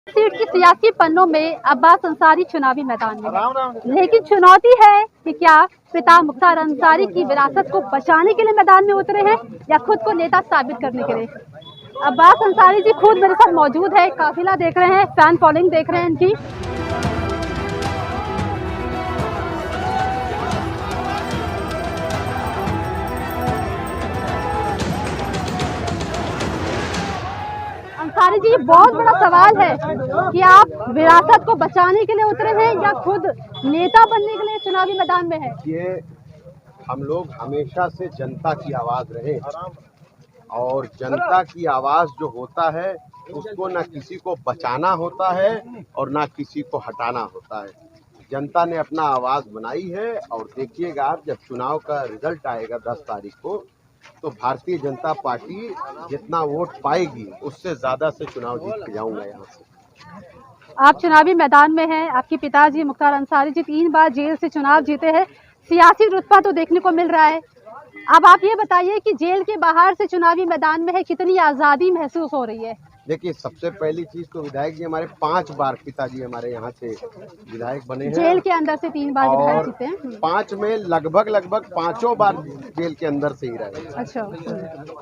Seat की सियासी पन्नों में अब्बास अंसारी चुनावी मैदान में है, लेकिन चुनौती है कि क्या पिता मुख्तार अंसारी की विरासत को बचाने के लिए मैदान में उतरे हैं या खुद को नेता साबित करने के लिए। अब्बास अंसारी जी खुद मेरे साथ मौजूद है, काफिला देख रहे हैं, फैन फॉलोइंग देख रहे हैं इनकी। अंसारी जी, बहुत बड़ा सवाल है कि आप विरासत को बचाने के लिए उतरे हैं या खुद नेता बनने के लिए चुनावी मैदान में है। ये हम लोग हमेशा से जनता की आवाज रहे और जनता की आवाज जो होता है उसको ना किसी को बचाना होता है और ना किसी को हटाना होता है। जनता ने अपना आवाज बनाई है और देखिएगा आप, जब चुनाव का रिजल्ट आएगा 10 तारीख को, तो भारतीय जनता पार्टी जितना वोट पाएगी उससे ज्यादा से चुनाव जीत के जाऊंगा यहाँ से। आप चुनावी मैदान में हैं, आपके पिताजी मुख्तार अंसारी जी 3 बार जेल से चुनाव जीते हैं, सियासी रुतबा तो देखने को मिल रहा है। अब आप ये बताइए कि जेल के बाहर से चुनावी मैदान में है, कितनी आज़ादी महसूस हो रही है। देखिए, सबसे पहली चीज तो विधायक जी हमारे 5 बार पिताजी हमारे यहाँ से विधायक बने हैं। जेल के अंदर से 3 बार विधायक जीते हैं। 5 में लगभग 5 बार जेल के अंदर से ही रहे। अच्छा।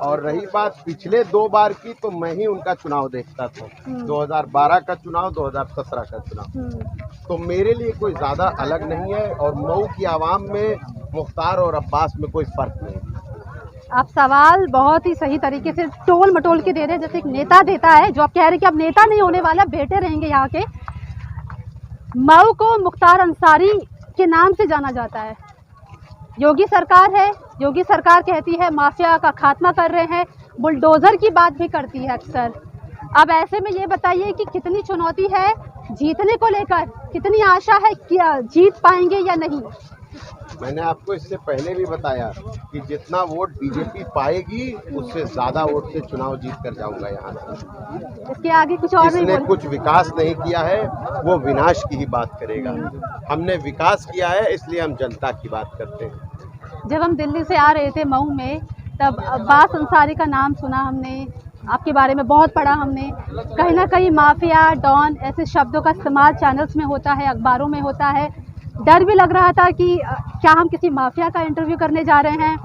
और रही बात पिछले 2 बार की, तो मैं ही उनका चुनाव देखता था, 2012 का चुनाव, 2017 का चुनाव। तो मेरे लिए कोई ज्यादा अलग नहीं है और मऊ की आवाम में मुख्तार और अब्बास में कोई फर्क नहीं। आप सवाल बहुत ही सही तरीके से टोल मटोल के दे रहे हैं, जैसे एक नेता देता है। जो आप कह रहे हैं कि अब नेता नहीं होने वाला, बेटे रहेंगे यहाँ के। मऊ को मुख्तार अंसारी के नाम से जाना जाता है। योगी सरकार है, योगी सरकार कहती है माफिया का खात्मा कर रहे हैं, बुलडोजर की बात भी करती है अक्सर। अब ऐसे में ये बताइए कि कितनी चुनौती है जीतने को लेकर, कितनी आशा है कि जीत पाएंगे या नहीं। मैंने आपको इससे पहले भी बताया कि जितना वोट बीजेपी पाएगी उससे ज्यादा वोट से चुनाव जीत कर जाऊंगा यहाँ से। इसके आगे कुछ और नहीं। जिसने कुछ विकास नहीं किया है वो विनाश की ही बात करेगा। हमने विकास किया है, इसलिए हम जनता की बात करते हैं। जब हम दिल्ली से आ रहे थे मऊ में, तब अब्बास अंसारी का नाम सुना हमने, आपके बारे में बहुत पढ़ा हमने। कहीं ना कहीं माफिया, डॉन, ऐसे शब्दों का इस्तेमाल चैनल्स में होता है, अखबारों में होता है। डर भी लग रहा था कि क्या हम किसी माफिया का इंटरव्यू करने जा रहे हैं।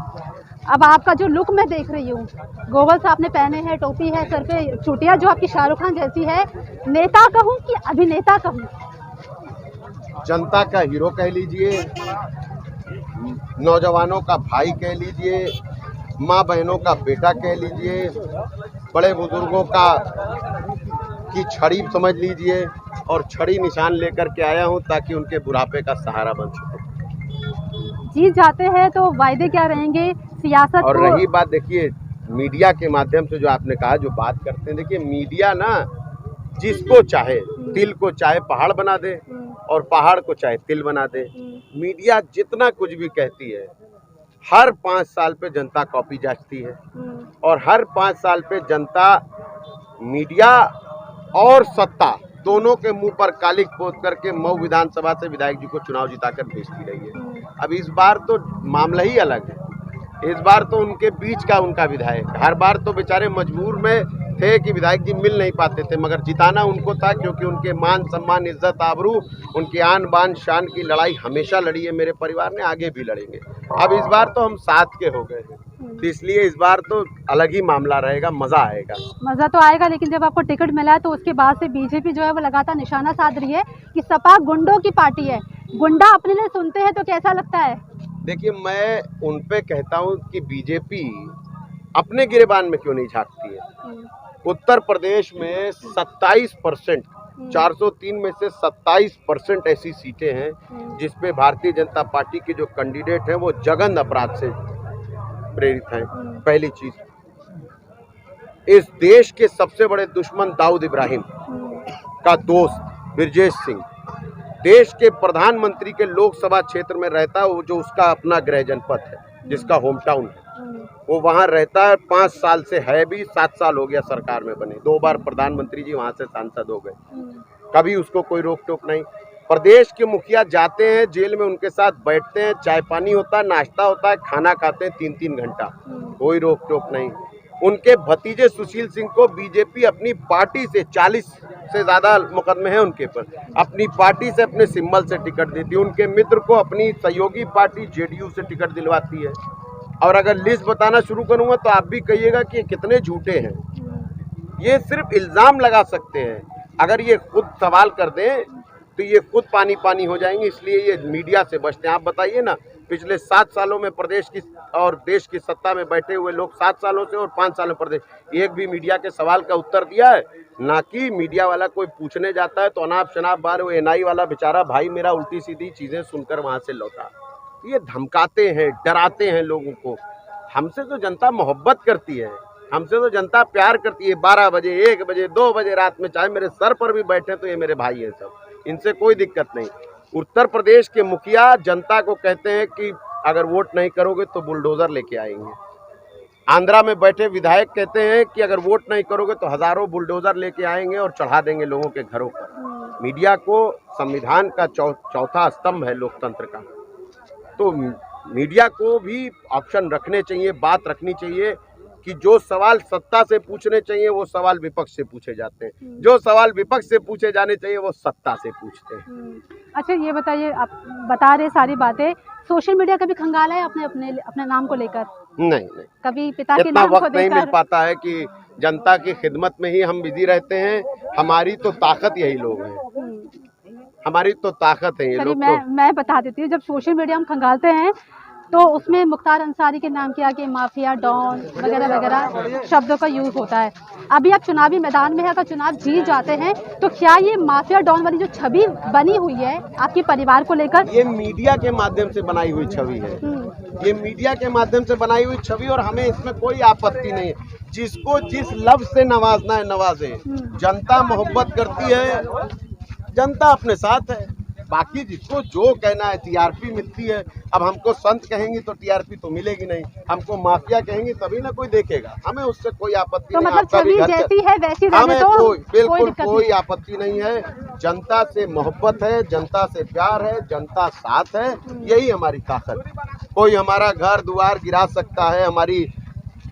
अब आपका जो लुक मैं देख रही हूँ, गोगल्स आपने पहने हैं, टोपी है, सर पे चुटिया जो आपकी शाहरुख खान जैसी है, नेता कहूँ कि अभिनेता कहूँ। जनता का हीरो कह लीजिए, नौजवानों का भाई कह लीजिए, माँ बहनों का बेटा कह लीजिए, बड़े बुजुर्गों की छड़ी समझ लीजिए, और छड़ी निशान लेकर के आया हूं ताकि उनके बुढ़ापे का सहारा बन सके। जीत जाते हैं तो वायदे क्या रहेंगे सियासत और रही बात, देखिए मीडिया के माध्यम से जो आपने कहा, जो बात करते हैं, देखिए मीडिया ना जिसको चाहे तिल को चाहे पहाड़ बना दे और पहाड़ को चाहे तिल बना दे। मीडिया जितना कुछ भी कहती है, हर 5 साल पे जनता कॉपी जांचती है और हर 5 साल पे जनता मीडिया और सत्ता दोनों के मुंह पर कालिक पोत करके मऊ विधानसभा से विधायक जी को चुनाव जिताकर भेजती रही है। अब इस बार तो मामला ही अलग है। इस बार तो उनके बीच का उनका विधायक, हर बार तो बेचारे मजबूर में थे कि विधायक जी मिल नहीं पाते थे, मगर जिताना उनको था, क्योंकि उनके मान सम्मान, इज्जत, आबरू, उनके आन बान शान की लड़ाई हमेशा लड़ी है मेरे परिवार ने, आगे भी लड़ेंगे। अब इस बार तो हम साथ के हो गए हैं, तो इसलिए इस बार तो अलग ही मामला रहेगा, मजा आएगा। मजा तो आएगा, लेकिन जब आपको टिकट मिला है तो उसके बाद से बीजेपी जो है वो लगातार निशाना साध रही है कि सपा गुंडों की पार्टी है। गुंडा अपने लिए सुनते हैं तो कैसा लगता है? देखिए, मैं उन पे कहता हूँ कि बीजेपी अपने गिरेबान में क्यों नहीं झांकती है। उत्तर प्रदेश में 27%, 403 में से 27% ऐसी सीटें हैं जिसपे भारतीय जनता पार्टी के जो कैंडिडेट हैं वो जघन्य अपराध से प्रेरित हैं। पहली चीज, इस देश के सबसे बड़े दुश्मन दाऊद इब्राहिम का दोस्त ब्रजेश सिंह देश के प्रधानमंत्री के लोकसभा क्षेत्र में रहता है, वो जो उसका अपना गृह जनपद है, जिसका होम टाउन है, वो वहाँ रहता है। 5 साल से है भी, 7 साल हो गया सरकार में बने, 2 बार प्रधानमंत्री जी वहाँ से सांसद हो गए, कभी उसको कोई रोक टोक नहीं। प्रदेश के मुखिया जाते हैं जेल में, उनके साथ बैठते हैं, चाय पानी होता है, नाश्ता होता है, खाना खाते हैं 3-3 घंटा, कोई रोक टोक नहीं। उनके भतीजे सुशील सिंह को बीजेपी अपनी पार्टी से 40 से ज्यादा मुकदमे हैं उनके पर। अपनी पार्टी से अपने सिंबल से टिकट देती है, उनके मित्र को अपनी सहयोगी पार्टी जेडीयू से टिकट दिलवाती है। और अगर लिस्ट बताना शुरू करूंगा तो आप भी कहिएगा कि ये कितने झूठे हैं। ये सिर्फ इल्जाम लगा सकते हैं, अगर ये खुद सवाल कर दें तो ये खुद पानी पानी हो जाएंगे, इसलिए ये मीडिया से बचते हैं। आप बताइए ना, पिछले 7 सालों में प्रदेश की और देश की सत्ता में बैठे हुए लोग 7 सालों से और 5 सालों में प्रदेश, एक भी मीडिया के सवाल का उत्तर दिया है? ना कि मीडिया वाला कोई पूछने जाता है तो अनाप शनाप बार वो एनआई वाला बेचारा भाई मेरा उल्टी सीधी चीज़ें सुनकर वहाँ से लौटा। ये धमकाते हैं, डराते हैं लोगों को। हमसे तो जनता मोहब्बत करती है, हमसे तो जनता प्यार करती है। 12 बजे, 1 बजे, 2 बजे रात में चाहे मेरे सर पर भी बैठे तो ये मेरे भाई हैं सब, इनसे कोई दिक्कत नहीं। उत्तर प्रदेश के मुखिया जनता को कहते हैं कि अगर वोट नहीं करोगे तो बुलडोजर लेके आएंगे। आंध्रा में बैठे विधायक कहते हैं कि अगर वोट नहीं करोगे तो हजारों बुलडोजर लेके आएंगे और चढ़ा देंगे लोगों के घरों पर। मीडिया को संविधान का चौथा स्तंभ है लोकतंत्र का, तो मीडिया को भी ऑप्शन रखने चाहिए, बात रखनी चाहिए कि जो सवाल सत्ता से पूछने चाहिए वो सवाल विपक्ष से पूछे जाते हैं, जो सवाल विपक्ष से पूछे जाने चाहिए वो सत्ता से पूछते हैं। अच्छा ये बताइए, आप बता रहे सारी बातें, सोशल मीडिया कभी खंगाला है अपने नाम को लेकर? नहीं, कभी पिता के इतना नाम को वक्त नहीं मिल पाता है कि जनता की खिदमत में ही हम बिजी रहते हैं। हमारी तो ताकत यही लोग हैं, हमारी तो ताकत है ये लोग। मैं बता देती हूँ, जब सोशल मीडिया हम खंगालते हैं तो उसमें मुख्तार अंसारी के नाम के आगे माफिया, डॉन वगैरह वगैरह शब्दों का यूज होता है। अभी आप चुनावी मैदान में है, अगर चुनाव जीत जाते हैं तो क्या ये माफिया डॉन वाली जो छवि बनी हुई है आपके परिवार को लेकर, ये मीडिया के माध्यम से बनाई हुई छवि है, ये मीडिया के माध्यम से बनाई हुई छवि, और हमें इसमें कोई आपत्ति नहीं है। जिसको जिस लफ्ज से नवाजना है नवाजे। जनता मोहब्बत करती है, जनता अपने साथ है। बाकी जिसको जो कहना है, टीआरपी मिलती है। अब हमको संत कहेंगे तो टीआरपी तो मिलेगी नहीं, हमको माफिया कहेंगे तभी ना कोई देखेगा। हमें उससे कोई आपत्ति तो नहीं। मतलब छवि जैसी है वैसी हमें तो बिल्कुल कोई आपत्ति नहीं है। जनता से मोहब्बत है, जनता से प्यार है, जनता साथ है, यही हमारी ताकत है। कोई हमारा घर द्वार गिरा सकता है, हमारी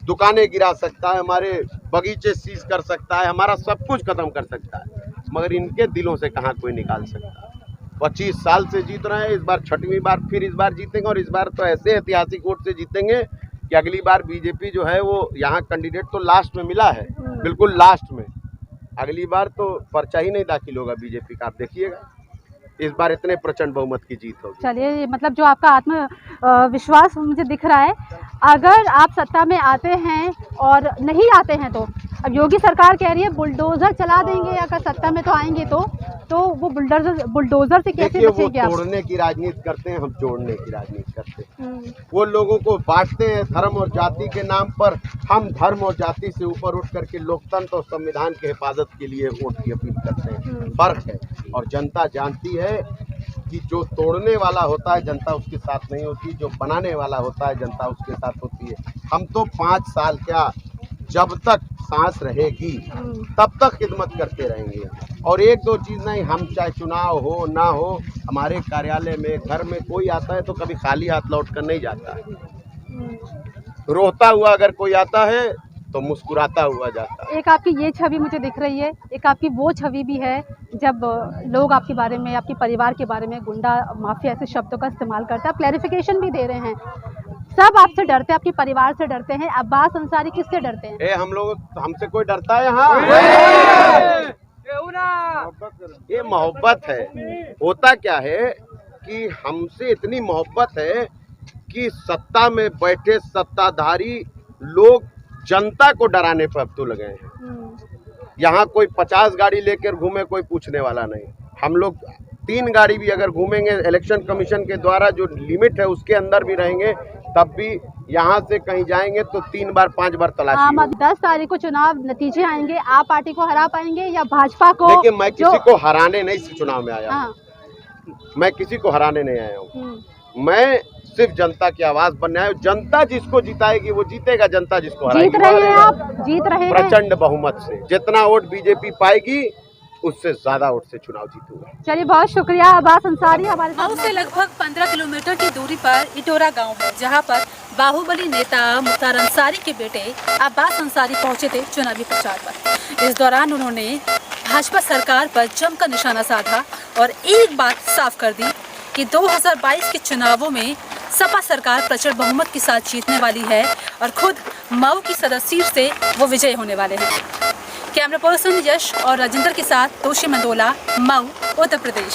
दुकानें गिरा सकता है, हमारे बगीचे सीज कर सकता है, हमारा सब कुछ खत्म कर सकता है, मगर इनके दिलों से कहाँ कोई निकाल सकता है। 25 साल से जीत रहे हैं, इस बार 6वीं बार फिर इस बार जीतेंगे, और इस बार तो ऐसे ऐतिहासिक वोट से जीतेंगे कि अगली बार बीजेपी जो है वो यहाँ कैंडिडेट तो लास्ट में मिला है, बिल्कुल लास्ट में। अगली बार तो पर्चा ही नहीं दाखिल होगा बीजेपी का, आप देखिएगा इस बार इतने प्रचंड बहुमत की जीत होगी। चलिए, मतलब जो आपका आत्म विश्वास मुझे दिख रहा है, अगर आप सत्ता में आते हैं और नहीं आते हैं तो अब योगी सरकार कह रही है बुलडोजर चला देंगे, अगर सत्ता में तो आएंगे तो वो बुलडोजर से कैसे बचेंगे आप? तोड़ने की राजनीति करते हैं, हम जोड़ने की राजनीति करते हैं। वो लोगों को बांटते हैं धर्म और जाति के नाम पर, हम धर्म और जाति से ऊपर उठ करके लोकतंत्र और संविधान के हिफाजत के लिए वोट की अपील करते हैं। फर्क है, और जनता जानती है कि जो तोड़ने वाला होता है जनता उसके साथ नहीं होती, जो बनाने वाला होता है जनता उसके साथ होती है। हम तो 5 साल क्या, जब तक सांस रहेगी तब तक खिदमत करते रहेंगे। और 1-2 चीज़ नहीं, हम चाहे चुनाव हो ना हो, हमारे कार्यालय में घर में कोई आता है तो कभी खाली हाथ लौट कर नहीं जाता है। रोता हुआ अगर कोई आता है तो मुस्कुराता हुआ जाता है। एक आपकी ये छवि मुझे दिख रही है, एक आपकी वो छवि भी है जब लोग आपके बारे में, आपके परिवार के बारे में गुंडा, माफिया ऐसे शब्दों का इस्तेमाल करता है। आप क्लैरिफिकेशन भी दे रहे हैं, सब आपसे डरते हैं, आपके परिवार से डरते हैं। अब्बास अंसारी किससे डरते हैं? हम लोग, हमसे कोई डरता है यहाँ? ये मोहब्बत है। होता क्या है कि हमसे इतनी मोहब्बत है कि सत्ता में बैठे सत्ताधारी लोग जनता को डराने पर अब तो लगे हैं। यहाँ कोई 50 गाड़ी लेकर घूमे, कोई पूछने वाला नहीं। हम लोग 3 गाड़ी भी अगर घूमेंगे, इलेक्शन कमीशन के द्वारा जो लिमिट है उसके अंदर भी रहेंगे, तब भी यहाँ से कहीं जाएंगे तो 3 बार 5 बार तलाशी होगी। 10 तारीख को चुनाव नतीजे आएंगे, आप पार्टी को हरा पाएंगे या भाजपा को? देखिए, मैं किसी को हराने नहीं इस चुनाव में आया हूँ, मैं किसी को हराने नहीं आया हूँ, मैं सिर्फ जनता की आवाज बनने आया हूँ। जनता जिसको जिताएगी वो जीतेगा, जनता जिसको हराएगी। जीत रहे हैं आप, जीत रहे हैं प्रचंड बहुमत से। जितना वोट बीजेपी पाएगी उससे ज्यादा वोट से चुनाव जीतूंगा। चलिए, बहुत शुक्रिया अब्बास अंसारी हमारे गाँव से लगभग 15 किलोमीटर की दूरी पर इटोरा गांव है, जहां पर बाहुबली नेता मुख्तार अंसारी के बेटे अब्बास अंसारी पहुंचे थे चुनावी प्रचार पर। इस दौरान उन्होंने भाजपा सरकार पर जमकर निशाना साधा और एक बात साफ कर दी कि 2022 के चुनावों में सपा सरकार प्रचंड बहुमत के साथ जीतने वाली है और खुद मऊ की सदर सीट से वो विजयी होने वाले हैं। कैमरा पर्सन यश और राजेंद्र के साथ तोशी मंदोला, मऊ, उत्तर प्रदेश।